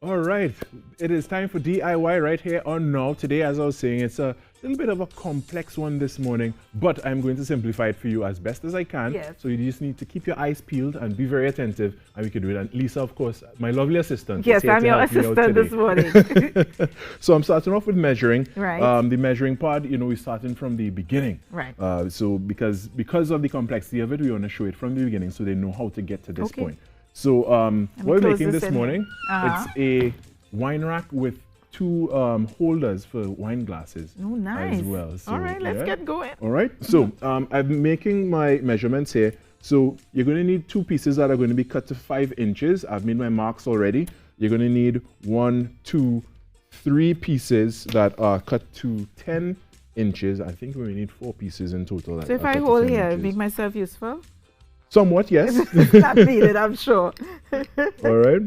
All right, it is time for DIY right here on Now. Today, as I was saying, it's a little bit of a complex one this morning, but I'm going to simplify it for you as best as I can. Yes. So you just need to keep your eyes peeled and be very attentive, and we can do it. And Lisa, of course, my lovely assistant, is Yes, here I'm to your help me out assistant this today. morning. So I'm starting off with measuring. Right. The measuring part, we're starting from the beginning. Right. So because of the complexity of it, we want to show it from the beginning so they know how to get to this Okay. point. So what we're close making this this in morning, here. it's a wine rack with two holders for wine glasses. Oh, nice. As well. So, All right, let's yeah. get going. All right. So I'm making my measurements here. So you're going to need two pieces that are going to be cut to 5 inches. I've made my marks already. You're going to need 1, 2, 3 pieces that are cut to 10 inches. I think we need 4 pieces in total. So if I hold here, make myself useful? Somewhat, yes. Not needed, I'm sure. All right.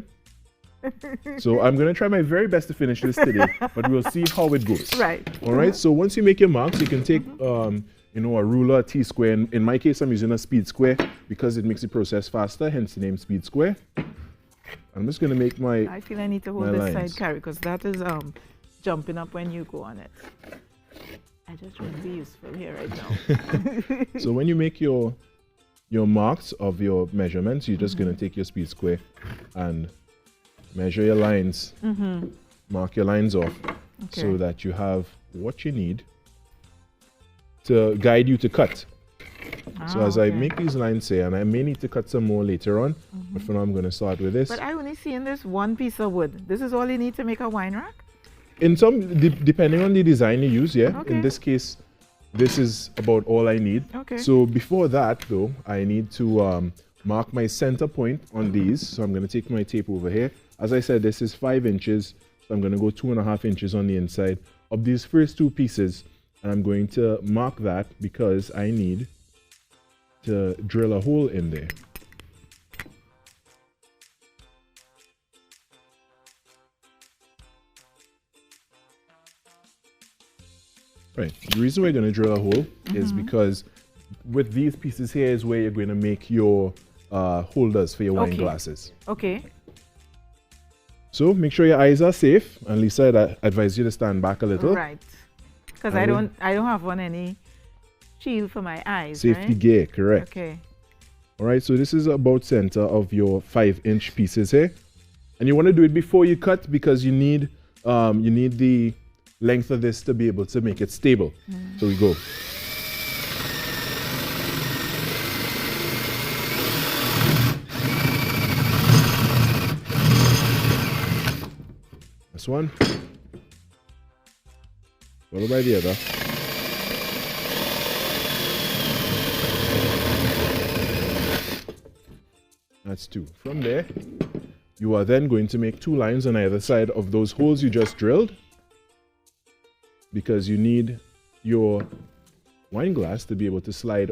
So I'm going to try my very best to finish this today, but we'll see how it goes. Right. All right. So once you make your marks, you can take, a ruler, a T-square. In my case, I'm using a speed square because it makes the process faster, hence the name speed square. I'm just going to make my I feel I need to hold my this lines. side carry because that is jumping up when you go on it. I just want to be useful here right now. So when you make your marks of your measurements, you're just going to take your speed square and measure your lines, mark your lines off so that you have what you need to guide you to cut. So as I make these lines here, and I may need to cut some more later on, but for now I'm going to start with this. But I only see in this one piece of wood. This is all you need to make a wine rack? In some, depending on the design you use, yeah. Okay. In this case, this is about all I need. Okay. So before that, though, I need to mark my center point on these. So I'm going to take my tape over here. As I said, this is 5 inches. So I'm going to go 2.5 inches on the inside of these first 2 pieces. And I'm going to mark that because I need to drill a hole in there. Right. The reason we're going to drill a hole is because with these pieces here is where you're going to make your holders for your wine glasses. Okay. So make sure your eyes are safe. And Lisa, I advise you to stand back a little. Right. Because I don't have any shield for my eyes. Safety right? gear, correct. Okay. All right, so this is about center of your 5-inch pieces here. And you want to do it before you cut because you need the length of this to be able to make it stable. So we go. This one. Followed by the other. That's 2. From there, you are then going to make 2 lines on either side of those holes you just drilled because you need your wine glass to be able to slide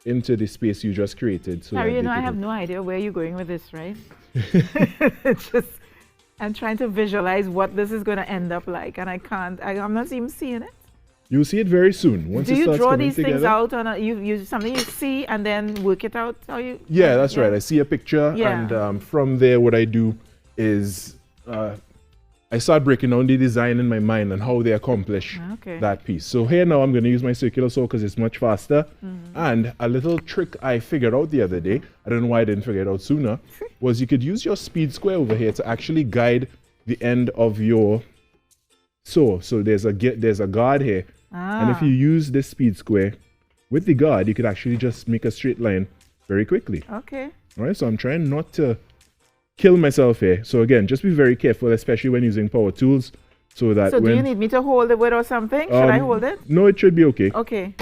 into the space you just created. So Harry, that I have no idea where you're going with this, right? I'm trying to visualize what this is going to end up like, and I'm not even seeing it. You'll see it very soon. Once Do it you starts draw coming these things together. out on you something you see and then work it out? How you? Yeah, that's right. I see a picture, Yeah. and from there, what I do is I start breaking down the design in my mind and how they accomplish that piece. So here now, I'm going to use my circular saw because it's much faster. And a little trick I figured out the other day, I don't know why I didn't figure it out sooner, was you could use your speed square over here to actually guide the end of your saw. So there's a guard here. And if you use this speed square with the guard, you could actually just make a straight line very quickly. Okay. All right, so I'm trying not to kill myself here. So again, just be very careful, especially when using power tools, so that So when... do you need me to hold it with or something? Should I hold it? No, it should be okay. Okay.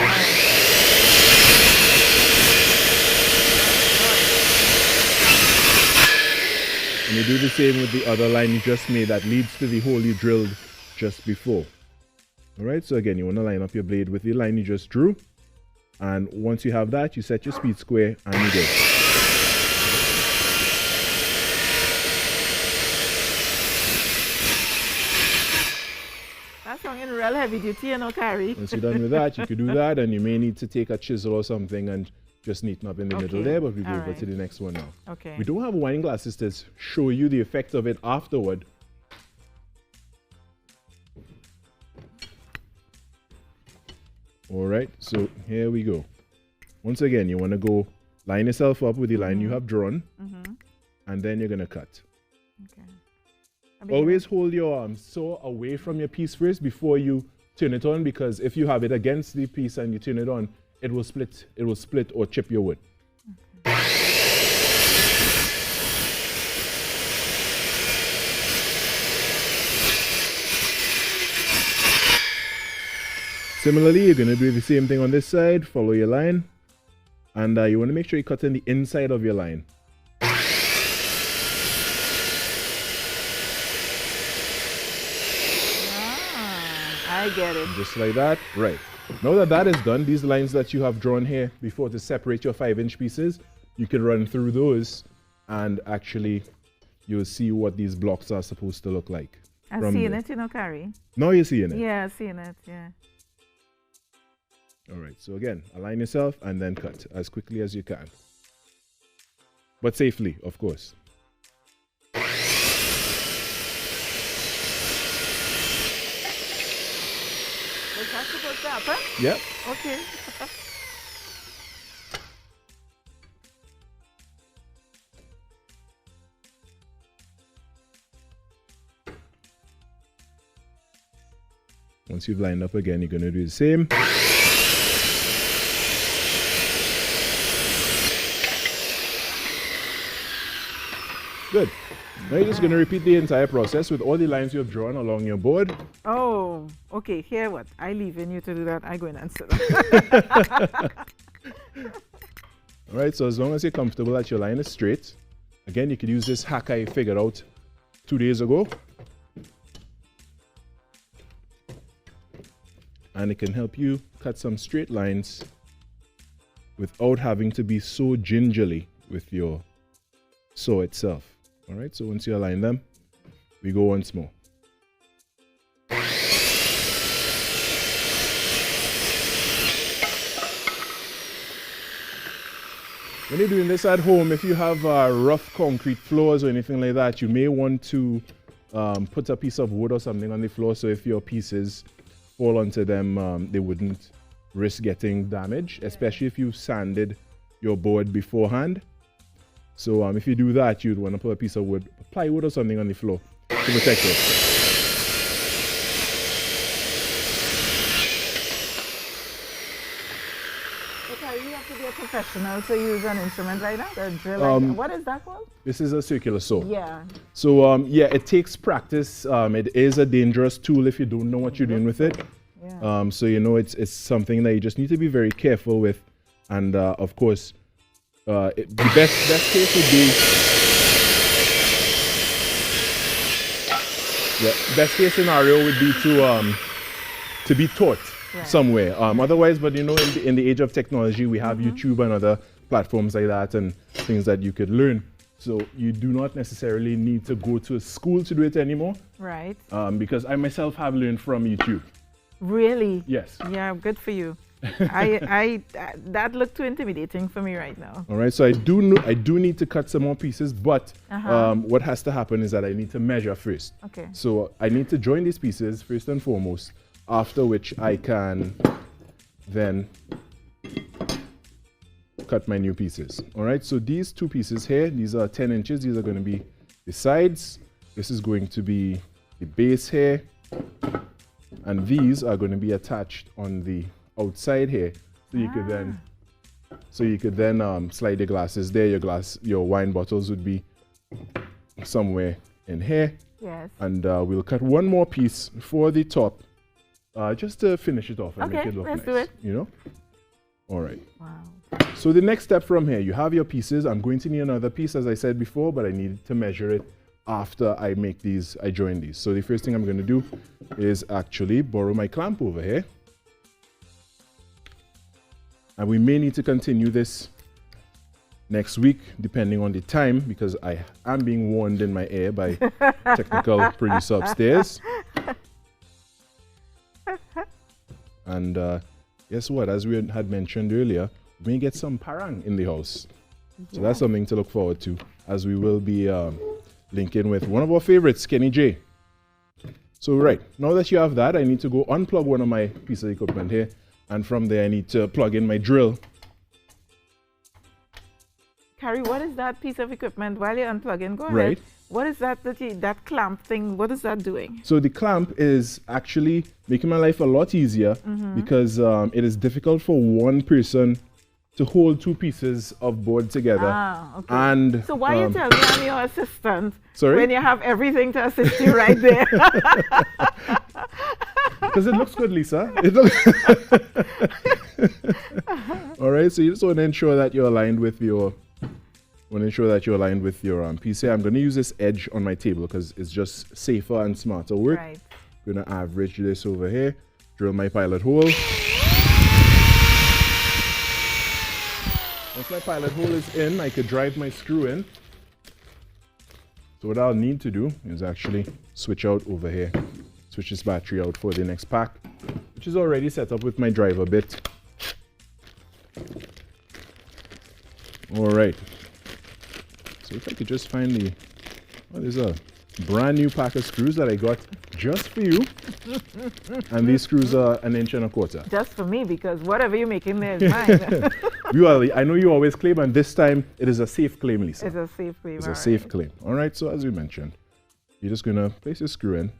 And you do the same with the other line you just made that leads to the hole you drilled just before. All right, so again, you want to line up your blade with the line you just drew. And once you have that, you set your speed square and you go. That's sounding real heavy duty, Carrie. Once you're done with that, you could do that, and you may need to take a chisel or something and just neaten up in the middle there, but we go over right. to the next one now. Okay. We don't have wine glasses to show you the effect of it afterward. All right, so here we go. Once again, you want to go line yourself up with the line you have drawn, and then you're going to cut. Okay. Always hold your saw away from your piece first before you turn it on, because if you have it against the piece and you turn it on, it will split or chip your wood. Okay. Similarly, you're going to do the same thing on this side. Follow your line, and you want to make sure you cut in the inside of your line. I get it. Just like that. Right. Now that that is done, these lines that you have drawn here before to separate your 5-inch pieces, you can run through those and actually you'll see what these blocks are supposed to look like. I'm seeing it, you know, Carrie. Now you're seeing it? Yeah, seeing it, yeah. All right. So again, align yourself and then cut as quickly as you can. But safely, of course. Is that supposed to happen? Yep. Okay. Once you've lined up again, you're going to do the same. Good. Now you're just going to repeat the entire process with all the lines you have drawn along your board. Oh, okay. Here what? I leaving you to do that. I go in and sit. All right, so as long as you're comfortable that your line is straight, again, you could use this hack I figured out 2 days ago. And it can help you cut some straight lines without having to be so gingerly with your saw itself. All right, so once you align them, we go once more. When you're doing this at home, if you have rough concrete floors or anything like that, you may want to put a piece of wood or something on the floor, so if your pieces fall onto them, they wouldn't risk getting damaged, especially if you sanded your board beforehand. So if you do that, you'd want to put a piece of wood, plywood or something on the floor to protect it. Okay, you have to be a professional to use an instrument like that, a drill. What is that called? This is a circular saw. Yeah. So yeah, it takes practice. It is a dangerous tool if you don't know what you're doing with it. Yeah. So you know it's something that you just need to be very careful with, and of course. The best case would be best case scenario would be to be taught somewhere. Otherwise, but you know, in the age of technology, we have YouTube and other platforms like that and things that you could learn. So you do not necessarily need to go to a school to do it anymore. Right. Because I myself have learned from YouTube. Really? Yes. Yeah, good for you. That looked too intimidating for me right now. All right, so I do need to cut some more pieces, but what has to happen is that I need to measure first. Okay. So I need to join these pieces first and foremost, after which I can then cut my new pieces. All right, so these two pieces here, these are 10 inches. These are going to be the sides. This is going to be the base here, and these are going to be attached on the outside here, so you could then slide your glasses there. Your wine bottles would be somewhere in here. Yes. And we'll cut one more piece for the top, just to finish it off and make it look nice. Let's do it. You know. All right. Wow. So the next step from here, you have your pieces. I'm going to need another piece, as I said before, but I need to measure it after I join these. So the first thing I'm going to do is actually borrow my clamp over here. And we may need to continue this next week, depending on the time, because I am being warned in my ear by technical producer upstairs. And guess what? As we had mentioned earlier, we may get some parang in the house. So that's something to look forward to, as we will be linking with one of our favorites, Kenny J. So right, now that you have that, I need to go unplug one of my pieces of equipment here, and from there I need to plug in my drill. Carrie, what is that piece of equipment while you're unplugging? Go ahead. Right. What is that clamp thing, what is that doing? So the clamp is actually making my life a lot easier because it is difficult for one person to hold two pieces of board together. Ah, okay. And so why you tell me I'm your assistant sorry? when you have everything to assist you right there? Because it looks good, Lisa. All right, so you just want to ensure that you're aligned with your piece here. I'm going to use this edge on my table because it's just safer and smarter work. Right. I'm going to average this over here, drill my pilot hole. Once my pilot hole is in, I could drive my screw in. So what I'll need to do is actually switch out over here. Switch this battery out for the next pack, which is already set up with my driver bit. All right. So if I could just find there's a brand new pack of screws that I got just for you. And these screws are 1 1/4 inches. Just for me, because whatever you make in there is mine. I know you always claim, and this time it is a safe claim, Lisa. It's a safe claim. It's a safe claim. All right, so as we mentioned, you're just going to place your screw in.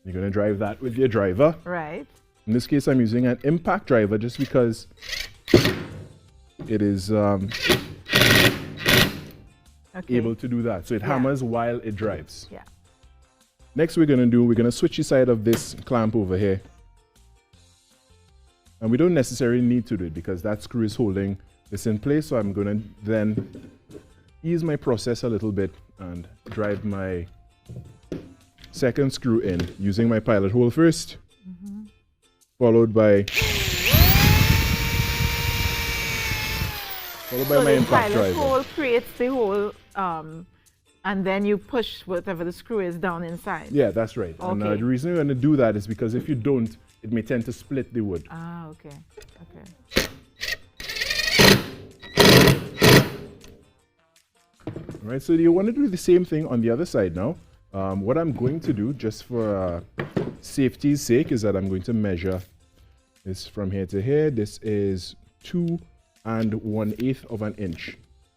You're going to drive that with your driver. Right. In this case, I'm using an impact driver just because it is able to do that. So it hammers while it drives. Yeah. Next we're going to switch the side of this clamp over here. And we don't necessarily need to do it because that screw is holding this in place. So I'm going to then ease my process a little bit and drive my second screw in using my pilot hole first, followed by my impact driver. The pilot hole creates the hole, and then you push whatever the screw is down inside. Yeah, that's right. Okay. And the reason you're going to do that is because if you don't, it may tend to split the wood. Ah, okay. All right, so you want to do the same thing on the other side now. What I'm going to do, just for safety's sake, is that I'm going to measure this from here to here. This is 2 1/8 inches.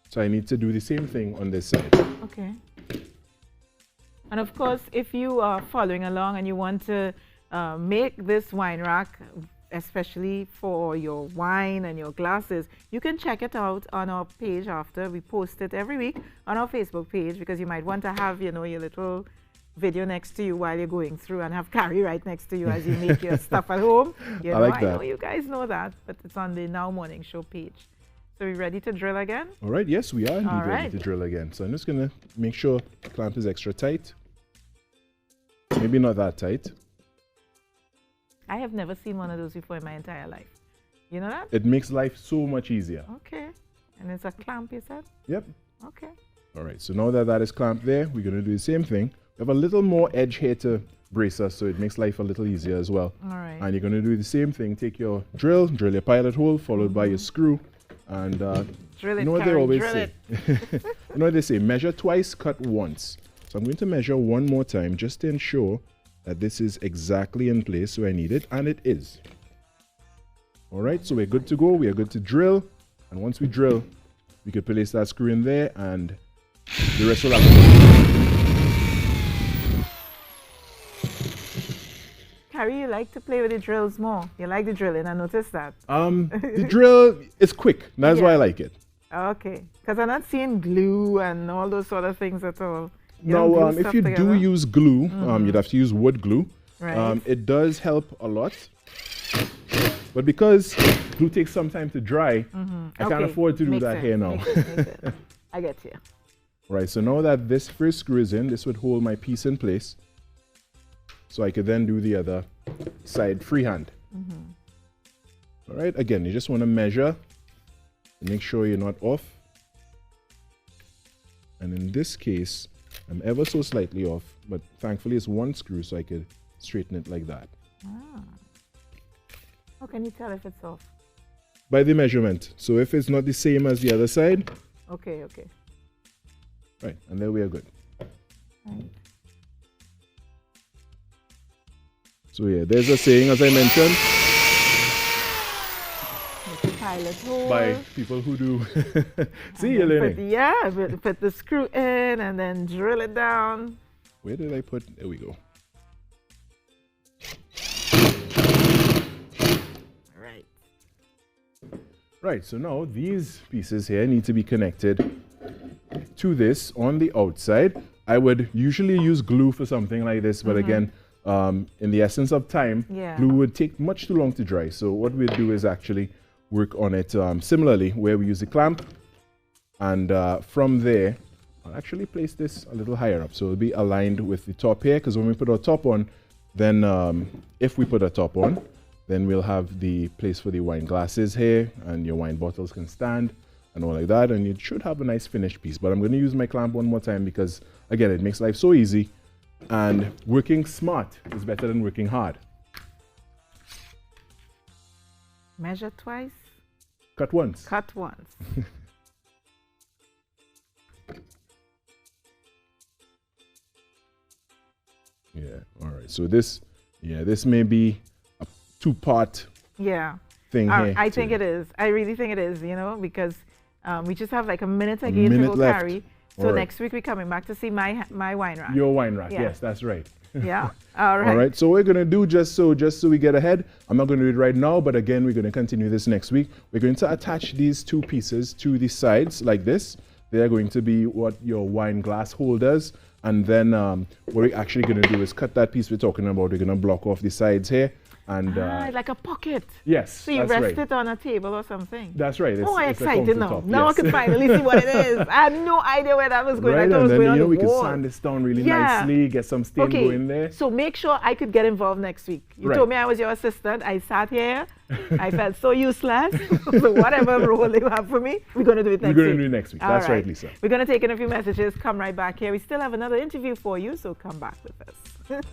So I need to do the same thing on this side. Okay. And of course, if you are following along and you want to make this wine rack, especially for your wine and your glasses, you can check it out on our page after. We post it every week on our Facebook page because you might want to have, your little video next to you while you're going through and have Carrie right next to you as you make your stuff at home. I know you guys know that, but it's on the Now Morning Show page. So we ready to drill again? All right, yes, we are indeed ready to drill again. So I'm just going to make sure the clamp is extra tight. Maybe not that tight. I have never seen one of those before in my entire life. You know that? It makes life so much easier. Okay. And it's a clamp, you said? Yep. Okay. All right, so now that is clamped there, we're going to do the same thing. We have a little more edge here to brace us, so it makes life a little easier as well. All right. And you're going to do the same thing. Take your drill your pilot hole, followed by your screw. And drill it, you know what Karen, they always drill say? It. You know what they say? Measure twice, cut once. So I'm going to measure one more time just to ensure that this is exactly in place where I need it, and it is. All right, so we're good to go. We are good to drill. And once we drill, we can place that screw in there, and the rest will happen. Carrie, you like to play with the drills more. You like the drilling, I noticed that. The drill is quick. That's why I like it. Okay, because I'm not seeing glue and all those sort of things at all. Now, if you do use glue, you'd have to use wood glue. Right. It does help a lot. But because glue takes some time to dry, I can't afford to do that here now. Makes sense. I get you. Right, so now that this first screw is in, this would hold my piece in place. So I could then do the other side freehand. All right, again, you just want to measure and make sure you're not off. And in this case, I'm ever so slightly off, but thankfully it's one screw, so I could straighten it like that. How can you tell if it's off? by the measurement. So if it's not the same as the other side. Okay, okay. Right, and there we are good. Right. So yeah, there's a saying, as I mentioned, pilot hole. by people who do. See, you're learning. Yeah, put the screw in and then drill it down. Where did I put? There we go. Right. Right, so now these pieces here need to be connected to this on the outside. I would usually use glue for something like this, but again, in the essence of time, glue would take much too long to dry. So what we'll do is actually work on it similarly, where we use the clamp, and from there, I'll actually place this a little higher up, so it'll be aligned with the top here, because when we put our top on, then if we put a top on, then we'll have the place for the wine glasses here, and your wine bottles can stand, and all like that, and you should have a nice finished piece. But I'm going to use my clamp one more time because, again, it makes life so easy, and working smart is better than working hard. Measure twice. Cut once. Cut once. Yeah, all right. So this may be a two-part thing here. I think it is. I really think it is, you know, because we just have like a minute again to go carry. So next week we're coming back to see my wine rack. Your wine rack, yes, that's right. Yeah, all right. All right, so we're going to do, just so we get ahead, I'm not going to do it right now, but again, we're going to continue this next week. We're going to attach these two pieces to the sides like this. They're going to be what your wine glass holders. And then what we're actually going to do is cut that piece we're talking about. We're going to block off the sides here. And like a pocket. Yes, so you rest it on a table or something. That's right. I'm excited now. Now I can finally see what it is. I had no idea where that was going. Right, I thought and it was then going on we the can wall. sand this down really nicely, get some stain going there. So make sure I could get involved next week. You told me I was your assistant. I sat here. I felt so useless. So whatever role you have for me, we're going to do it next week. We're going to do it next week. That's right, Lisa. We're going to take in a few messages. Come right back here. We still have another interview for you, so come back with us.